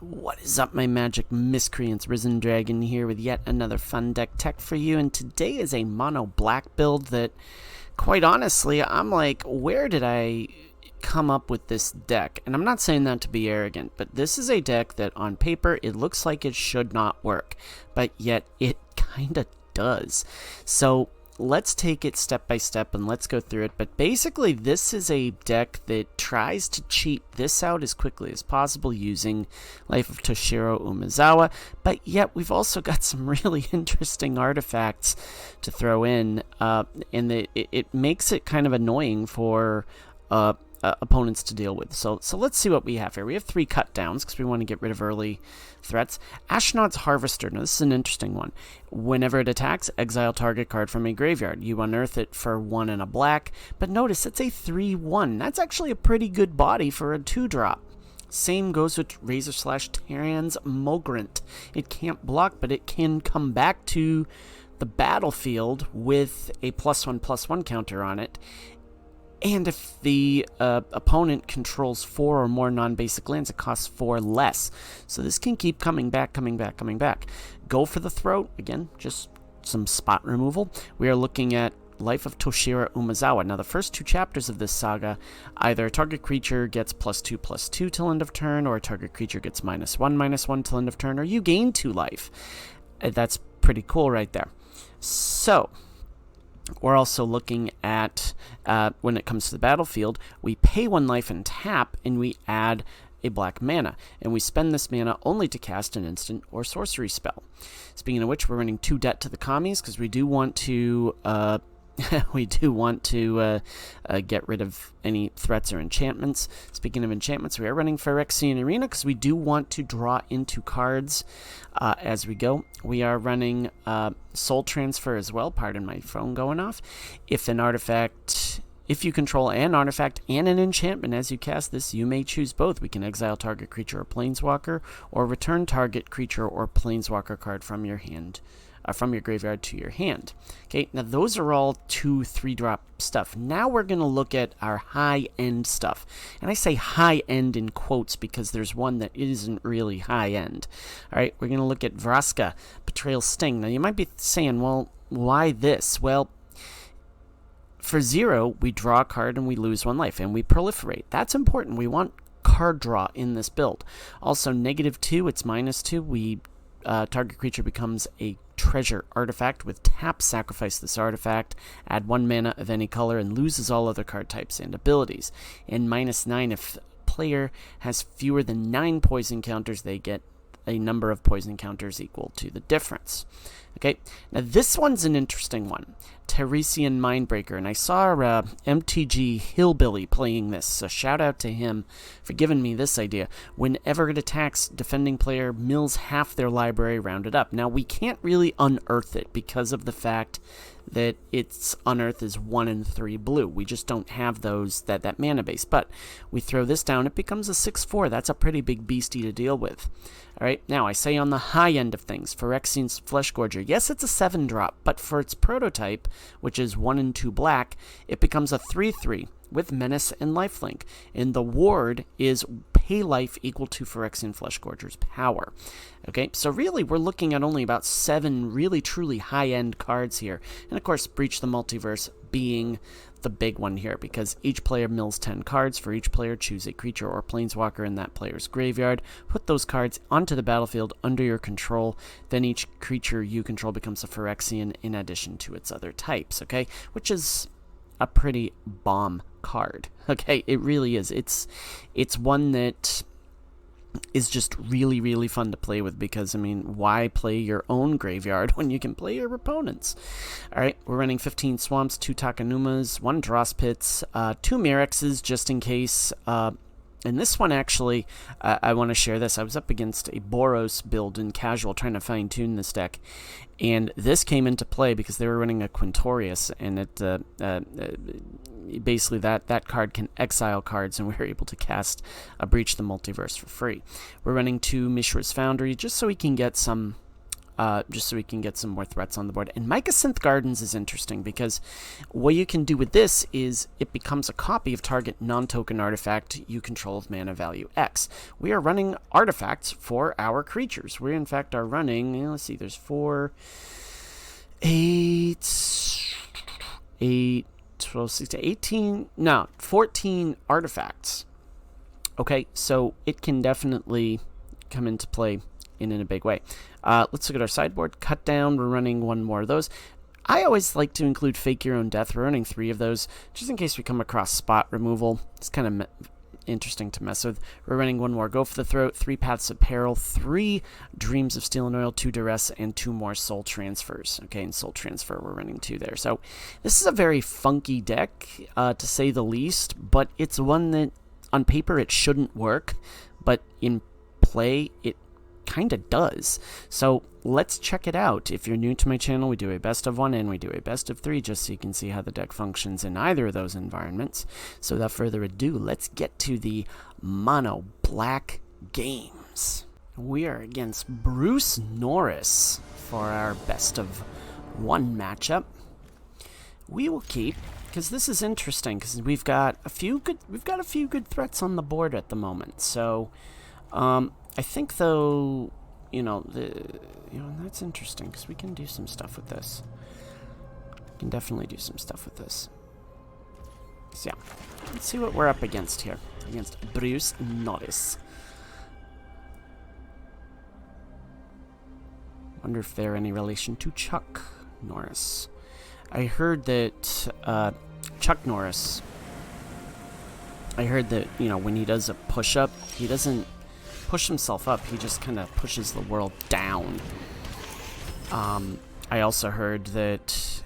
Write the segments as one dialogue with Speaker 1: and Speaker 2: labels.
Speaker 1: What is up, my magic miscreants? Risen Dragon here with yet another fun deck tech for you, and today is a mono black build that, quite honestly, I'm like, where did I come up with this deck? And I'm not saying that to be arrogant, but this is a deck that on paper it looks like it should not work, but yet it kinda does. So let's take it step by step and let's go through it. But basically, this is a deck that tries to cheat this out as quickly as possible using Life of Toshiro Umezawa, but yet we've also got some really interesting artifacts to throw in, and it makes it kind of annoying for opponents to deal with. So let's see what we have here. We have 3 cut downs because we want to get rid of early threats. Ashnod's Harvester. Now, this is an interesting one. Whenever it attacks, exile target card from a graveyard. You unearth it for 1 and a black, but notice it's a 3/1. That's actually a pretty good body for a 2-drop. Same goes with Razor/Terran's Mogrant. It can't block, but it can come back to the battlefield with a +1/+1 counter on it. And if the opponent controls 4 or more non-basic lands, it costs 4 less. So this can keep coming back. Go for the throat. Again, just some spot removal. We are looking at Life of Toshiro Umezawa. Now, the first 2 chapters of this saga, either a target creature gets +2/+2 till end of turn, or a target creature gets -1/-1 till end of turn, or you gain 2 life. That's pretty cool right there. So we're also looking at, when it comes to the battlefield, we pay 1 life and tap, and we add a black mana. And we spend this mana only to cast an instant or sorcery spell. Speaking of which, we're running 2 Debt to the Commies, because we do want to get rid of any threats or enchantments. Speaking of enchantments, we are running Phyrexian Arena because we do want to draw into cards as we go. We are running Soul Transfer as well. Pardon my phone going off. If you control an artifact and an enchantment as you cast this, you may choose both. We can exile target creature or planeswalker, or return target creature or planeswalker card from your hand, from your graveyard to your hand. Okay, now those are all 2/3-drop stuff. Now we're going to look at our high-end stuff. And I say high-end in quotes because there's one that isn't really high-end. All right, we're going to look at Vraska, Betrayal Sting. Now you might be saying, well, why this? Well, for 0, we draw a card and we lose 1 life, and we proliferate. That's important. We want card draw in this build. Also, -2, it's -2. We target creature becomes a treasure artifact. With tap, sacrifice this artifact, add 1 mana of any color, and loses all other card types and abilities. And -9, if player has fewer than 9 poison counters, they get a number of poison counters equal to the difference. Okay, now this one's an interesting one. Teresian Mindbreaker, and I saw MTG Hillbilly playing this, so shout out to him for giving me this idea. Whenever it attacks, defending player mills half their library rounded up. Now, we can't really unearth it because of the fact that its unearth is 1 and 3 blue. We just don't have those, that mana base. But we throw this down, it becomes a 6/4. That's a pretty big beastie to deal with. All right, now I say on the high end of things, Phyrexian's Fleshgorger. Yes, it's a 7-drop, but for its prototype, which is 1 and 2 black, it becomes a 3/3 with Menace and Lifelink. And the ward is pay life equal to Phyrexian Fleshgorger's power. Okay, so really we're looking at only about 7 really truly high-end cards here. And of course, Breach the Multiverse being the big one here, because each player mills 10 cards. For each player, choose a creature or planeswalker in that player's graveyard. Put those cards onto the battlefield under your control. Then each creature you control becomes a Phyrexian in addition to its other types, okay? Which is a pretty bomb card, okay? It really is. It's one that is just really, really fun to play with because, I mean, why play your own graveyard when you can play your opponent's? All right, we're running 15 Swamps, 2 Takanumas, 1 Dross Pits, 2 Mirexes just in case. And this one, actually, I want to share this. I was up against a Boros build in Casual trying to fine-tune this deck, and this came into play because they were running a Quintorius, and it basically that card can exile cards, and we were able to cast a Breach the Multiverse for free. We're running 2 Mishra's Foundry just so we can get some just so we can get some more threats on the board. And Mycosynth Gardens is interesting because what you can do with this is it becomes a copy of target non-token artifact you control of mana value X. We are running artifacts for our creatures. We, in fact, are running, let's see, there's 4, 8, 12, 16, 18, no, 14 artifacts. Okay, so it can definitely come into play in a big way. Let's look at our sideboard. Cut down, we're running 1 more of those. I always like to include Fake Your Own Death. We're running 3 of those, just in case we come across spot removal. It's kind of interesting to mess with. We're running 1 more Go for the Throat, 3 Paths of Peril, 3 Dreams of Steel and Oil, 2 Duress, and 2 more Soul Transfers. Okay, and Soul Transfer, we're running 2 there. So this is a very funky deck, to say the least, but it's one that, on paper, it shouldn't work, but in play, it kind of does. So let's check it out. If you're new to my channel, we do a best of 1 and we do a best of 3, just so you can see how the deck functions in either of those environments. So without further ado, let's get to the mono black games. We are against Bruce Norris for our best of 1 matchup. We will keep, because this is interesting, because we've got a few good threats on the board at the moment. So I think, though, that's interesting, because we can do some stuff with this. We can definitely do some stuff with this. So yeah, let's see what we're up against here. Against Bruce Norris. Wonder if they're any relation to Chuck Norris. I heard that Chuck Norris, when he does a push-up, he doesn't push himself up, he just kind of pushes the world down. I also heard that,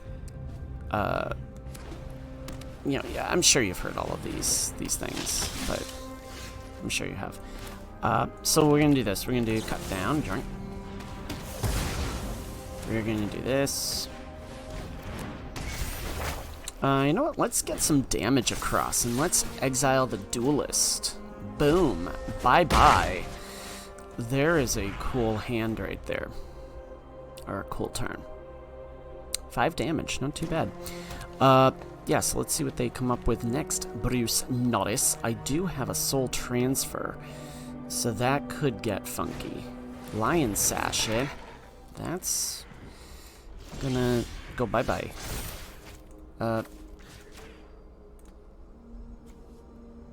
Speaker 1: yeah, I'm sure you've heard all of these things, but I'm sure you have. So we're going to do this. We're going to do cut down, drink. We're going to do this. You know what? Let's get some damage across, and let's exile the Duelist. Boom. Bye-bye. There is a cool hand right there. Or a cool turn. 5 damage. Not too bad. Yeah, so let's see what they come up with next. Bruce Norris. I do have a Soul Transfer, so that could get funky. Lion Sash, eh? That's gonna go bye-bye.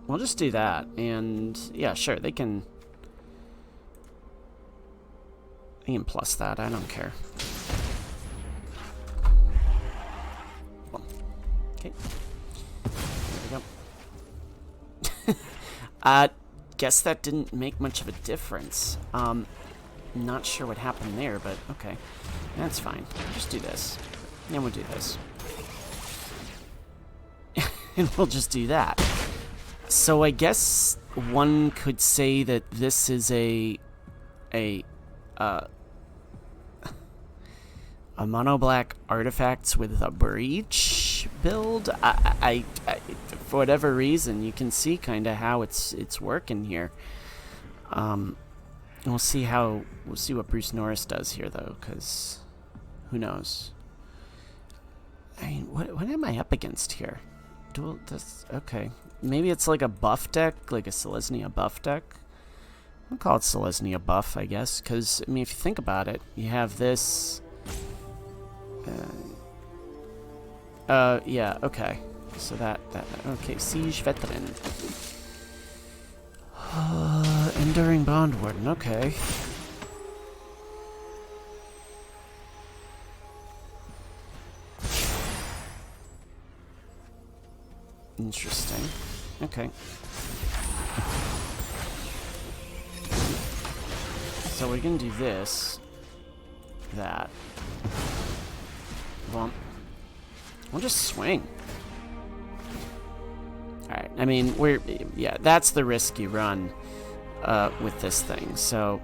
Speaker 1: We'll just do that, and yeah, sure, they can plus that, I don't care. Boom. Okay. There we go. Guess that didn't make much of a difference. Not sure what happened there, but okay. That's fine. Just do this. And we'll do this. And we'll just do that. So I guess one could say that this is a mono black artifacts with a breach build. I for whatever reason, you can see kind of how it's working here. We'll see what Bruce Norris does here, though, because who knows? I mean, what am I up against here? Okay. Maybe it's like a buff deck, like a Selesnya buff deck. I'll call it Selesnya buff, I guess, because, I mean, if you think about it, you have this... yeah, okay. So okay, Siege Veteran. Enduring Bond Warden, okay. Interesting. Okay. So we're gonna do this. That. Well, we'll just swing. Alright, I mean, yeah, that's the risk you run with this thing, so...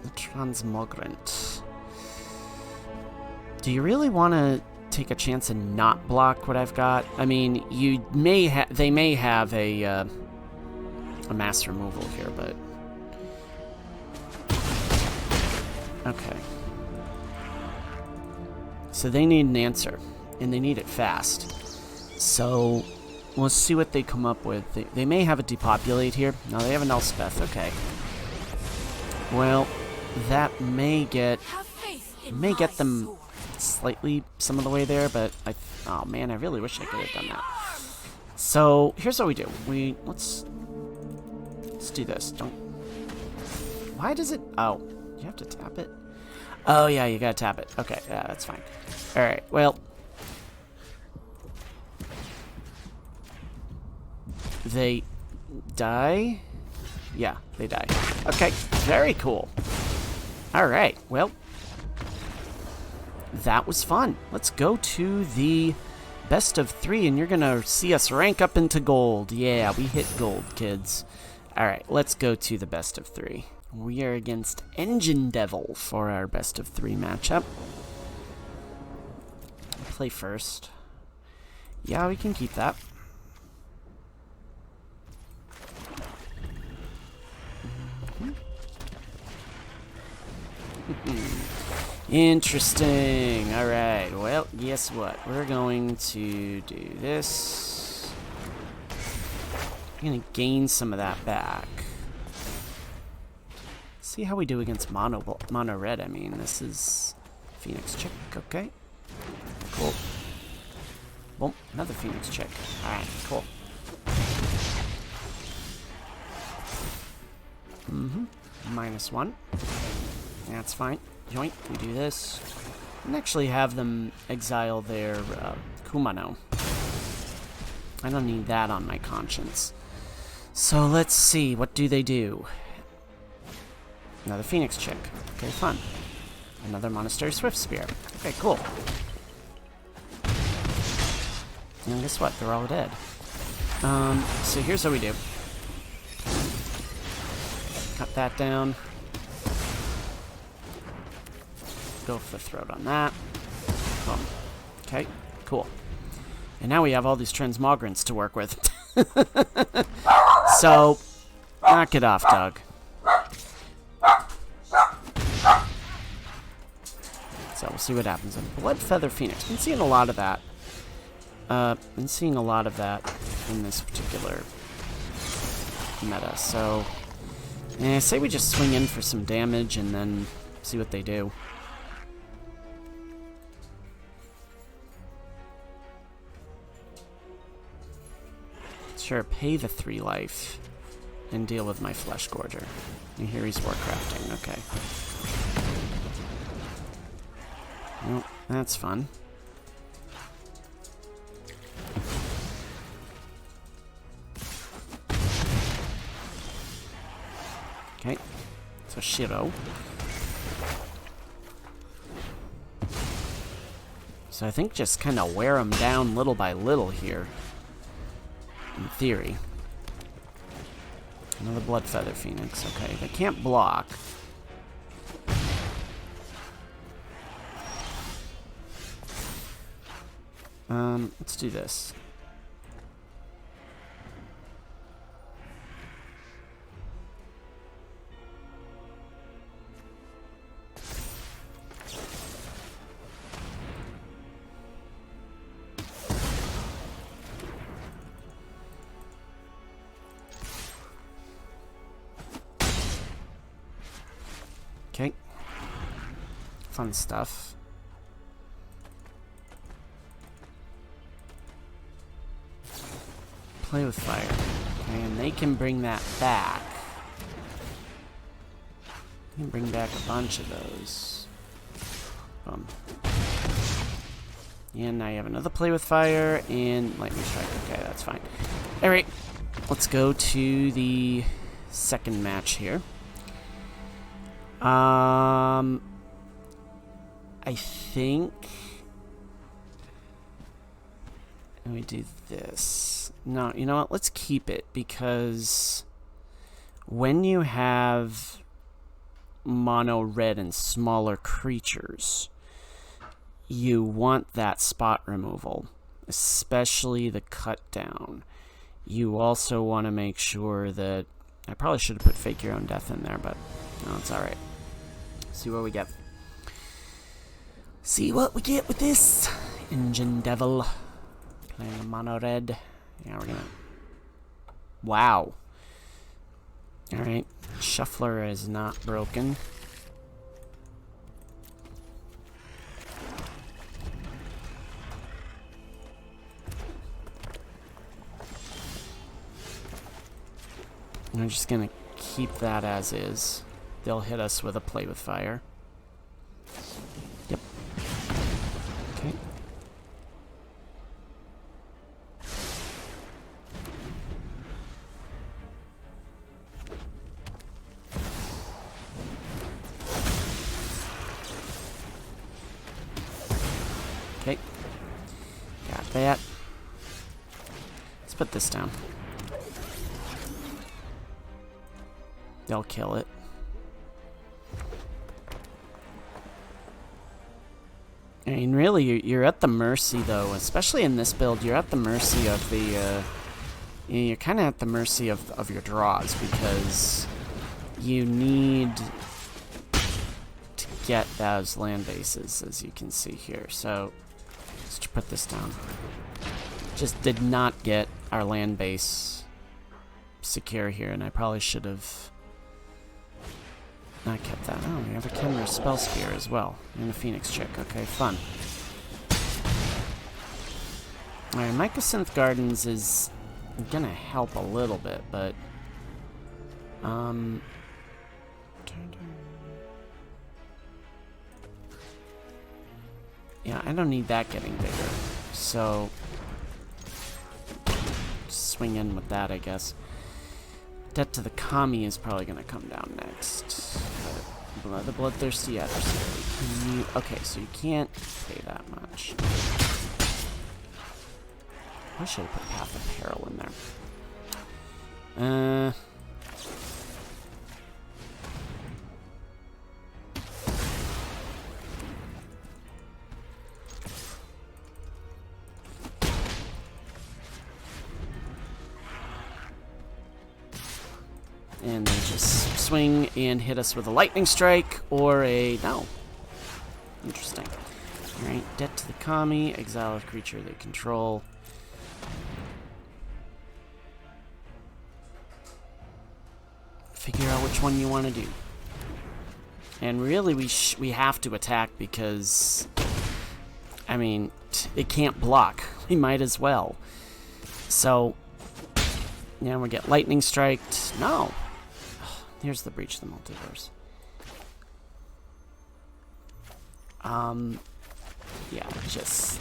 Speaker 1: The Transmogrant. Do you really want to take a chance and not block what I've got? I mean, they may have a mass removal here, but Okay. So they need an answer, and they need it fast. So we'll see what they come up with. They may have a depopulate here. No, they have an Elspeth. Okay. Well, that may get them slightly some of the way there, but oh man, I really wish I could have done that. So here's what we do. Let's do this. Why does it? Oh, you have to tap it. Oh yeah, you gotta tap it. Okay, yeah, that's fine. All right. Well, they die. Yeah, they die. Okay, very cool. All right. Well, that was fun. Let's go to the best of 3, and you're gonna see us rank up into gold. Yeah, we hit gold, kids. All right, let's go to the best of 3. We are against Engine Devil for our best of 3 matchup. Play first. Yeah, we can keep that. Interesting. Alright, well, guess what? We're going to do this. I'm going to gain some of that back. See how we do against mono red. I mean, this is Phoenix Chick. Okay. Cool. Boom. Another Phoenix Chick. Alright, cool. -1. That's fine. Yoink, we do this. And actually have them exile their Kumano. I don't need that on my conscience. So let's see, what do they do? Another Phoenix Chick. Okay, fun. Another Monastery Swift Spear. Okay, cool. And guess what? They're all dead. So here's what we do. Cut that down. Go for the throat on that. Boom. Okay, cool. And now we have all these transmogrants to work with. So, knock it off, Doug. So we'll see what happens. Blood Feather Phoenix. Been seeing a lot of that. Been seeing a lot of that in this particular meta. So, I say we just swing in for some damage and then see what they do. Sure, pay the 3 life and deal with my Flesh Gorger. And here he's Warcrafting. Okay. Well, that's fun. Okay. So Shiro. So I think just kind of wear them down little by little here. In theory. Another Blood Feather Phoenix. Okay, they can't block. Let's do this. Okay. Fun stuff. Play with fire. Okay, and they can bring that back. You can bring back a bunch of those. And now you have another play with fire and lightning strike. Okay, that's fine. Alright, let's go to the second match here. I think let me do this. No, you know what? Let's keep it because when you have mono red and smaller creatures, you want that spot removal, especially the cut down. You also want to make sure that I probably should have put Fake Your Own Death in there, but no, it's alright. See what we get. See what we get with this. Engine Devil. Playing a mono red. Yeah, we're gonna... Wow. Alright. Shuffler is not broken. I'm just gonna keep that as is. They'll hit us with a Play with Fire. Yep. Okay. Okay. Got that. Let's put this down. They'll kill it. I mean, really, you're at the mercy, though, especially in this build, you're at the mercy of the, you're kind of at the mercy of your draws, because you need to get those land bases, as you can see here. So, let's put this down. Just did not get our land base secure here, and I probably should have... I kept that. Oh, we have a Kenner Spell Spear as well. And a Phoenix Chick. Okay, fun. Alright, Mycosynth Gardens is gonna help a little bit, but... Yeah, I don't need that getting bigger. So... swing in with that, I guess. Debt to the Kami is probably going to come down next. The Bloodthirsty Adversary. Okay, so you can't pay that much. I should have put Path of Peril in there. And they just swing and hit us with a Lightning Strike or a... No. Interesting. Alright, Debt to the Kami, exile a creature they control. Figure out which one you want to do. And really, we have to attack because... I mean, it can't block. We might as well. So... Yeah, we get Lightning Striked. No! Here's the Breach the Multiverse. Yeah, just...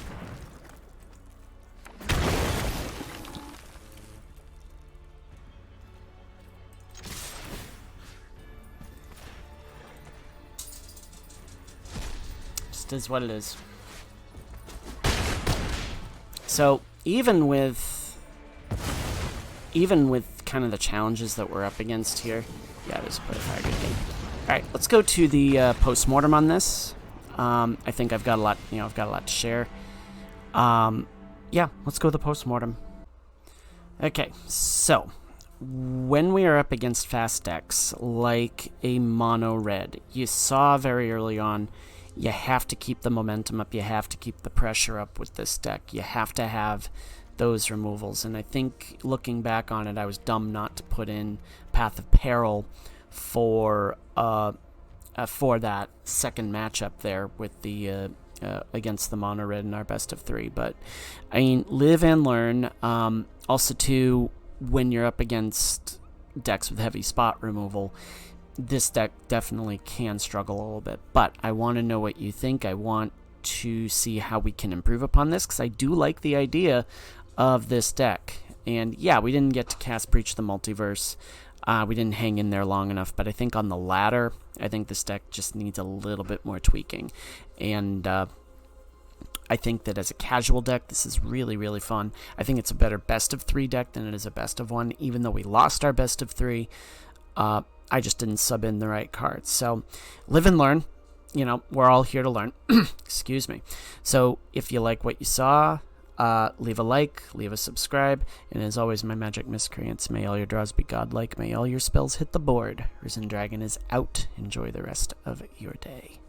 Speaker 1: Just is what it is. So, even with kind of the challenges that we're up against here, yeah, it is a very good game. All right, let's go to the post-mortem on this. I think I've got a lot, I've got a lot to share. Yeah, let's go to the post-mortem. Okay, so when we are up against fast decks like a mono red, you saw very early on, you have to keep the momentum up, you have to keep the pressure up with this deck. You have to have those removals, and I think looking back on it, I was dumb not to put in Path of Peril for that second matchup there with the against the mono red in our best of 3. But I mean, live and learn. Also, too, when you're up against decks with heavy spot removal, this deck definitely can struggle a little bit. But I want to know what you think. I want to see how we can improve upon this, because I do like the idea of this deck. And yeah, we didn't get to cast Breach the Multiverse. We didn't hang in there long enough, but I think on the ladder, I think this deck just needs a little bit more tweaking. And I think that as a casual deck, this is really, really fun. I think it's a better best of 3 deck than it is a best of 1, even though we lost our best of 3. I just didn't sub in the right cards. So live and learn. We're all here to learn. Excuse me. So if you like what you saw, Leave a like, leave a subscribe, and as always, my magic miscreants, may all your draws be godlike, may all your spells hit the board. Risen Dragon is out. Enjoy the rest of your day.